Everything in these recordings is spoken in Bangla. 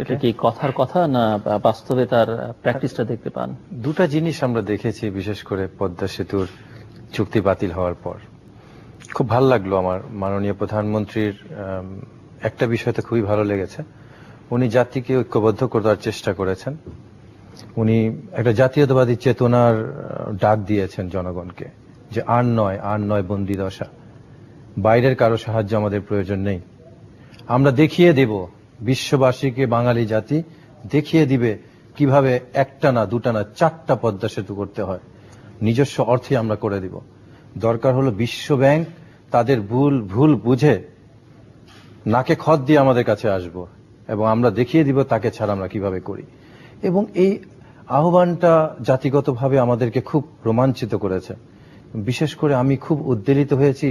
এটা কি কথার কথা না বাস্তবে তার প্র্যাকটিসটা দেখতে পান? দুটা জিনিস আমরা দেখেছি, বিশেষ করে পদ্মা সেতুর চুক্তি বাতিল হওয়ার পর। খুব ভালো লাগলো আমার মাননীয় প্রধানমন্ত্রীর একটা বিষয়তে খুবই ভালো লেগেছে। উনি জাতিকে ঐক্যবদ্ধ করার চেষ্টা করেছেন। উনি একটা জাতীয়তাবাদী চেতনার ডাক দিয়েছেন জনগণকে, যে আর নয় বন্দি দশা, বাইরের কারো সাহায্য আমাদের প্রয়োজন নেই। আমরা দেখিয়ে দেব বিশ্ববাসীকে, বাঙালি জাতি দেখিয়ে দিবে কিভাবে একটা না দুটা না চারটা পদ্মা সেতু করতে হয়, নিজস্ব অর্থে আমরা করে দিব। দরকার হলো বিশ্ব ব্যাংক তাদের ভুল বুঝে নাকে খত দিয়ে আমাদের কাছে আসবো এবং আমরা দেখিয়ে দিব তাকে ছাড়া আমরা কিভাবে করি। এবং এই আহ্বানটা জাতিগতভাবে আমাদেরকে খুব রোমাঞ্চিত করেছে। বিশেষ করে আমি খুব উদ্বেলিত হয়েছি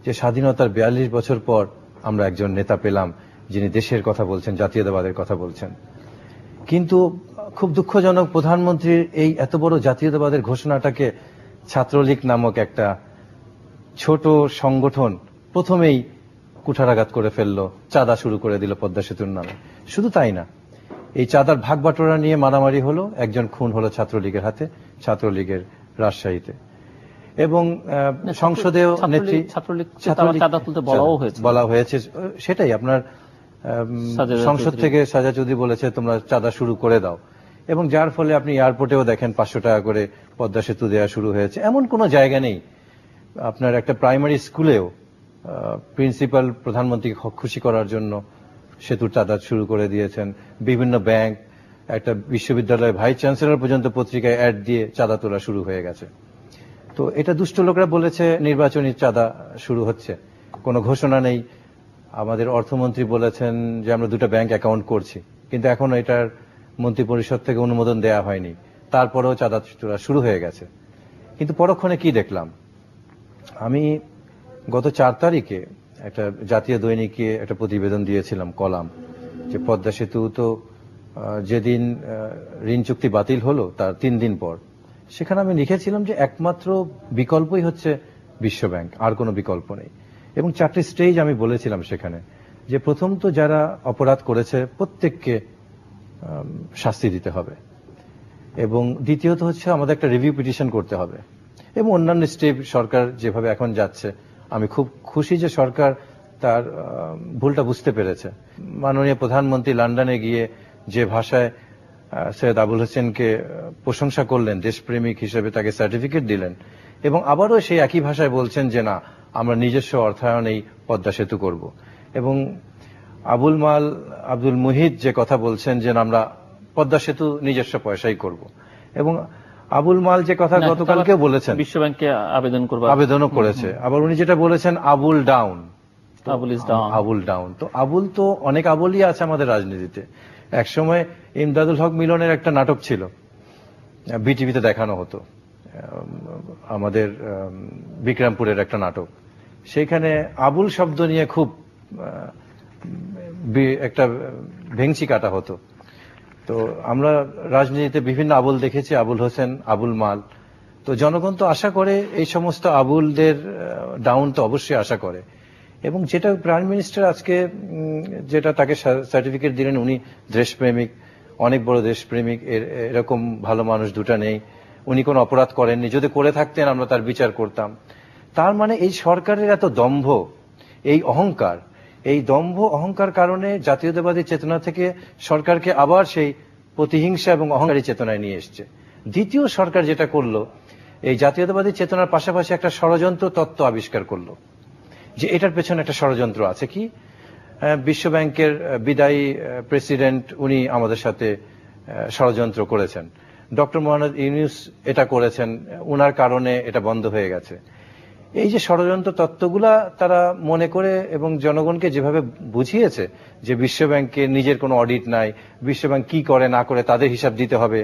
যে স্বাধীনতার 42 বছর পর আমরা একজন নেতা পেলাম যিনি দেশের কথা বলছেন, জাতীয়তাবাদের কথা বলছেন। কিন্তু খুব দুঃখজনক, প্রধানমন্ত্রীর এই এত বড় জাতীয়তাবাদের ঘোষণাটাকে ছাত্রলীগ নামক একটা ছোট সংগঠন প্রথমেই কুঠারাঘাত করে ফেললো, চাঁদা শুরু করে দিল পদ্মা সেতুর নামে। শুধু তাই না, এই চাঁদার ভাগ বাটোয়ারা নিয়ে মারামারি হলো, একজন খুন হলো ছাত্রলীগের হাতে, ছাত্রলীগের রাজশাহীতে। এবং সংসদেও নেত্রী বলা হয়েছে, সেটাই আপনার সংসদ থেকে সাজা চৌধুরী বলেছে তোমরা চাঁদা শুরু করে দাও। এবং যার ফলে আপনি এয়ারপোর্টেও দেখেন 500 টাকা করে পদ্মা সেতু দেওয়া শুরু হয়েছে। এমন কোনো জায়গা নেই। আপনার একটা প্রাইমারি স্কুলেও প্রিন্সিপাল প্রধানমন্ত্রীকে খুশি করার জন্য সেতুর চাঁদা শুরু করে দিয়েছেন। বিভিন্ন ব্যাংক, একটা বিশ্ববিদ্যালয়ের ভাইস চ্যান্সেলর পর্যন্ত পত্রিকায় অ্যাড দিয়ে চাঁদা তোলা শুরু হয়ে গেছে। তো এটা দুষ্ট লোকরা বলেছে নির্বাচনী চাঁদা শুরু হচ্ছে, কোনো ঘোষণা নেই। আমাদের অর্থমন্ত্রী বলেছেন যে আমরা 2টা ব্যাংক অ্যাকাউন্ট করছি, কিন্তু এখনো এটার মন্ত্রিপরিষদ থেকে অনুমোদন দেয়া হয়নি। তারপরেও চাঁদা তোলা শুরু হয়ে গেছে। কিন্তু পরক্ষণে কি দেখলাম, আমি গত 4 তারিখে একটা জাতীয় দৈনিকে একটা প্রতিবেদন দিয়েছিলাম, কলাম, যে পদ্মা সেতু তো যেদিন ঋণ চুক্তি বাতিল হলো তার 3 দিন পর সেখানে আমি লিখেছিলাম যে একমাত্র বিকল্পই হচ্ছে বিশ্ব ব্যাংক, আর কোনো বিকল্প নেই। এবং 4টি স্টেজ আমি বলেছিলাম সেখানে, যে প্রথম তো যারা অপরাধ করেছে প্রত্যেককে শাস্তি দিতে হবে, এবং দ্বিতীয়ত হচ্ছে আমাদের একটা রিভিউ পিটিশন করতে হবে, এবং অন্যান্য স্টেপ সরকার যেভাবে এখন যাচ্ছে আমি খুব খুশি যে সরকার তার ভুলটা বুঝতে পেরেছে। মাননীয় প্রধানমন্ত্রী লন্ডনে গিয়ে যে ভাষায় সৈয়দ আবুল হোসেনকে প্রশংসা করলেন, দেশপ্রেমিক হিসেবে তাকে সার্টিফিকেট দিলেন, এবং আবারও সেই একই ভাষায় বলছেন যে না, আমরা নিজস্ব অর্থায়নেই পদ্মা সেতু করব। এবং আব্দুল মুহিত যে কথা বলছেন যে আমরা পদ্মা সেতু নিজস্ব পয়সাই করব, এবং আবুল মাল যে কথা গতকালকেও বলেছেন বিশ্বব্যাংকে আবেদনও করেছে। আবার উনি যেটা বলেছেন আবুল ডাউন, আবুল ডাউন। তো আবুল তো অনেক আবুলই আছে আমাদের রাজনীতিতে। একসময় ইমদাদুল হক মিলনের একটা নাটক ছিল, বিটিভিতে দেখানো হতো, আমাদের বিক্রমপুরের একটা নাটক। সেইখানে আবুল শব্দ নিয়ে খুব একটা ভেংচি কাটা হতো। তো আমরা রাজনীতিতে বিভিন্ন আবুল দেখেছি, আবুল হোসেন, আবুল মাল। তো জনগণ তো আশা করে, এই সমস্ত আবুলদের ডাউন তো অবশ্যই আশা করে। এবং যেটা প্রাইম মিনিস্টার আজকে যেটা তাকে সার্টিফিকেট দিলেন, উনি দেশপ্রেমিক, অনেক বড় দেশপ্রেমিক, এরকম ভালো মানুষ 2টা নেই। উনি কোনো অপরাধ করেননি, যদি করে থাকতেন আমরা তার বিচার করতাম। তার মানে এই সরকারের এত দম্ভ, এই অহংকার, এই দম্ভ অহংকার কারণে জাতীয়তাবাদী চেতনা থেকে সরকারকে আবার সেই প্রতিহিংসা এবং অহংকারী চেতনায় নিয়ে এসছে। দ্বিতীয় সরকার যেটা করলো, এই জাতীয়তাবাদী চেতনার পাশাপাশি একটা ষড়যন্ত্র তত্ত্ব আবিষ্কার করলো, যে এটার পেছনে একটা ষড়যন্ত্র আছে। কি, বিশ্ব ব্যাংকের বিদায়ী প্রেসিডেন্ট উনি আমাদের সাথে ষড়যন্ত্র করেছেন, ডক্টর মোহাম্মদ ইউনূস এটা করেছেন, উনার কারণে এটা বন্ধ হয়ে গেছে। এই যে ষড়যন্ত্র তত্ত্বগুলা তারা মনে করে এবং জনগণকে যেভাবে বুঝিয়েছে যে বিশ্ব ব্যাংকের নিজের কোনো অডিট নাই, বিশ্ব ব্যাংক কি করে না করে তাদের হিসাব দিতে হবে,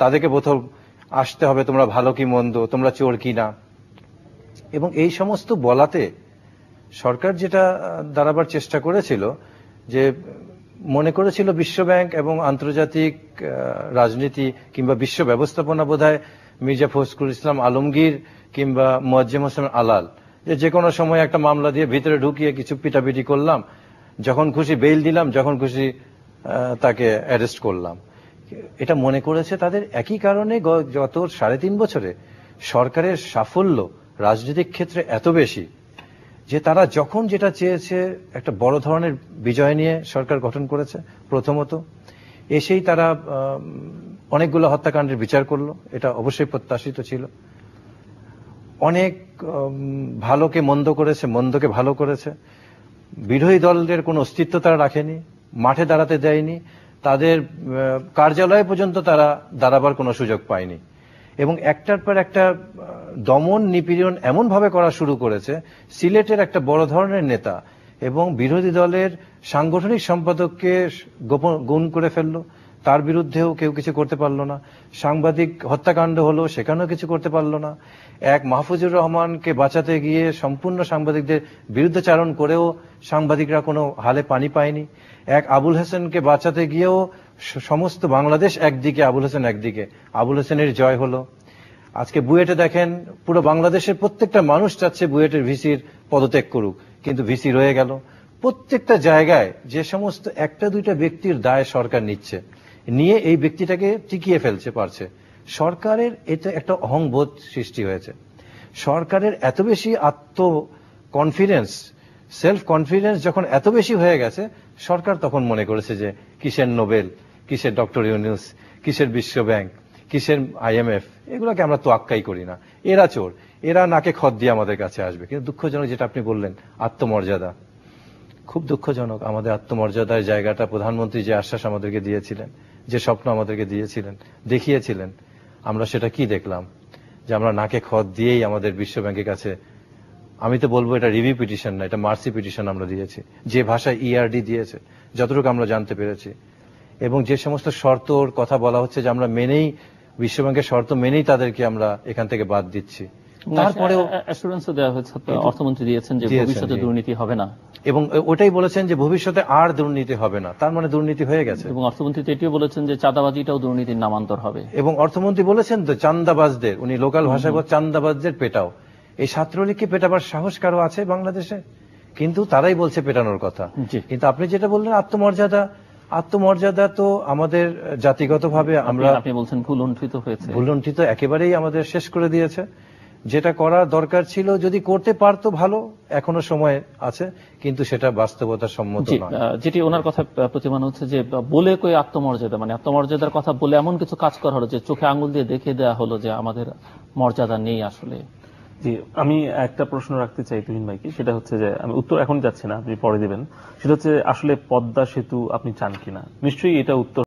তাদেরকে প্রথম আসতে হবে তোমরা ভালো কি মন্দ, তোমরা চোর কি না। এবং এই সমস্ত বলাতে সরকার যেটা দাঁড়াবার চেষ্টা করেছিল, যে মনে করেছিল বিশ্ব ব্যাংক এবং আন্তর্জাতিক রাজনীতি কিংবা বিশ্ব ব্যবস্থাপনা বোধহয় মির্জা ফখরুল ইসলাম আলমগীর কিংবা মোয়াজ্জেম হোসেন আলাল, যে কোনো সময় একটা মামলা দিয়ে ভিতরে ঢুকিয়ে কিছু পিটাপিটি করলাম, যখন খুশি বেইল দিলাম, যখন খুশি তাকে অ্যারেস্ট করলাম। এটা মনে করেছে তাদের একই কারণে গত 3.5 বছরে সরকারের সাফল্য রাজনৈতিক ক্ষেত্রে এত বেশি যে তারা যখন যেটা চেয়েছে একটা বড় ধরনের বিজয় নিয়ে সরকার গঠন করেছে। প্রথমত এসেই তারা অনেকগুলো হত্যাকাণ্ডের বিচার করলো, এটা অবশ্যই প্রত্যাশিত ছিল। অনেক ভালোকে মন্দ করেছে, মন্দকে ভালো করেছে। বিরোধী দলের কোনো অস্তিত্ব তারা রাখেনি, মাঠে দাঁড়াতে দেয়নি, তাদের কার্যালয় পর্যন্ত তারা দাঁড়াবার কোনো সুযোগ পায়নি। এবং একটার পর একটা দমন নিপীড়ন এমন ভাবে করা শুরু করেছে, সিলেটের একটা বড় ধরনের নেতা এবং বিরোধী দলের সাংগঠনিক সম্পাদককে গুম করে ফেললো, তার বিরুদ্ধেও কেউ কিছু করতে পারলো না। সাংবাদিক হত্যাকাণ্ড হলো, সেখানেও কিছু করতে পারলো না। এক মাহফুজুর রহমানকে বাঁচাতে গিয়ে সম্পূর্ণ সাংবাদিকদের বিরুদ্ধাচারণ করেও সাংবাদিকরা কোনো হালে পানি পায়নি। এক আবুল হোসেনকে বাঁচাতে গিয়েও সমস্ত বাংলাদেশ একদিকে, আবুল হোসেন একদিকে, আবুল হোসেনের জয় হলো। আজকে বুয়েটে দেখেন, পুরো বাংলাদেশের প্রত্যেকটা মানুষ চাচ্ছে বুয়েটের ভিসির পদত্যাগ করুক, কিন্তু ভিসি রয়ে গেল। প্রত্যেকটা জায়গায় যে সমস্ত একটা দুইটা ব্যক্তির দায় সরকার নিচ্ছে, নিয়ে এই ব্যক্তিটাকে টিকিয়ে ফেলছে পারছে। সরকারের এতে একটা অহংবোধ সৃষ্টি হয়েছে। সরকারের এত বেশি কনফিডেন্স, সেলফ কনফিডেন্স যখন এত বেশি হয়ে গেছে, সরকার তখন মনে করেছে যে কিসের নোবেল, কিসের ডক্টর ইউনূস, কিসের বিশ্ব ব্যাংক, কিসের IMF, এগুলোকে আমরা তো আক্কাই করি না। এরা চোর, এরা নাকে খত দিয়ে আমাদের কাছে আসবে। কিন্তু দুঃখজনক যেটা আপনি বললেন, আত্মমর্যাদা, খুব দুঃখজনক। আমাদের আত্মমর্যাদার জায়গাটা প্রধানমন্ত্রী যে আশ্বাস আমাদেরকে দিয়েছিলেন, যে স্বপ্ন আমাদেরকে দিয়েছিলেন, দেখিয়েছিলেন, আমরা সেটা কি দেখলাম? যে আমরা নাকে খত দিয়েই আমাদের বিশ্ব ব্যাংকের কাছে, আমি তো বলবো এটা রিভিউ পিটিশন না, এটা মার্সি পিটিশন আমরা দিয়েছি। যে ভাষায় ERD দিয়েছে, যতটুকু আমরা জানতে পেরেছি, এবং যে সমস্ত শর্তর কথা বলা হচ্ছে যে আমরা মেনেই, বিশ্ব ব্যাংকের শর্ত মেনেই তাদেরকে আমরা এখান থেকে বাদ দিচ্ছি, তারপরেও অ্যাসুরেন্সও দেওয়া হয়েছে, অর্থমন্ত্রী দিয়েছেন যে ভবিষ্যতে দুর্নীতি হবে না, এবং ওটাই বলেছেন যে ভবিষ্যতে আর দুর্নীতি হবে না। তার মানে দুর্নীতি হয়ে গেছে। এবং অর্থমন্ত্রী তো এটিও বলেছেন যে চাঁদাবাজিটাও দুর্নীতির নামান্তর হবে। এবং অর্থমন্ত্রী বলেছেন তো চান্দাবাজদের, উনি লোকাল ভাষায় বল চান্দাবাজদের পেটাও। এই ছাত্রলীগকে পেটাবার সাহস কারো আছে বাংলাদেশে? কিন্তু তারাই বলছে পেটানোর কথা। কিন্তু আপনি যেটা বললেন আত্মমর্যাদা, আত্মমর্যাদা তো আমাদের জাতিগতভাবে আমরা, আপনি বলছেন ভুলুণ্ঠিত হয়েছে, ভুলুণ্ঠিত একেবারেই আমাদের শেষ করে দিয়েছে। যেটা করা দরকার ছিল, যদি করতে পারতো ভালো, এখনো সময় আছে, কিন্তু সেটা বাস্তবতা সম্মত নয়। যেটি ওনার কথা প্রতিমান হচ্ছে যে বলে কই আত্মমর্যাদা, মানে আত্মমর্যাদার কথা বলে এমন কিছু কাজ করা হলো যে চোখে আঙুল দিয়ে দেখে দেওয়া হলো যে আমাদের মর্যাদা নেই আসলে। জি, আমি একটা প্রশ্ন রাখতে চাই তুহিন ভাইকে, সেটা হচ্ছে যে আমি উত্তর এখন যাচ্ছি না, আপনি পরে দিবেন। সেটা হচ্ছে আসলে পদ্মা সেতু আপনি চান কিনা? নিশ্চয়ই এটা উত্তর